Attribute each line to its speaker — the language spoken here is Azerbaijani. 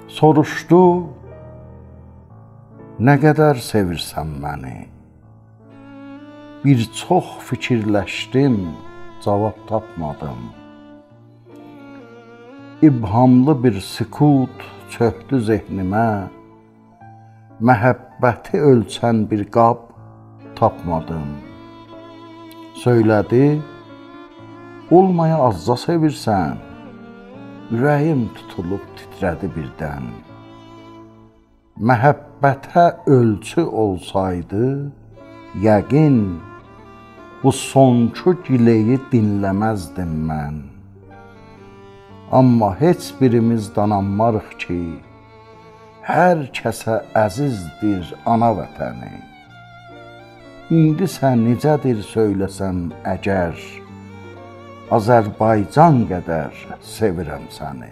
Speaker 1: Soruşdu, nə qədər sevirsən məni? Bir çox fikirləşdim, cavab tapmadım. İbhamlı bir sükut çöktü zehnimə, məhəbbəti ölçən bir qab tapmadım. Söylədi, olmaya azca sevirsən, ürəyim tutulub titrədi birdən. Məhəbbətə ölçü olsaydı, yəqin, bu sonku gileyi dinləməzdim mən. Amma heç birimiz dananmarıq ki, hər kəsə əzizdir ana vətəni. İndi sən necədir söyləsən əgər, Azərbaycan qədər sevirəm səni.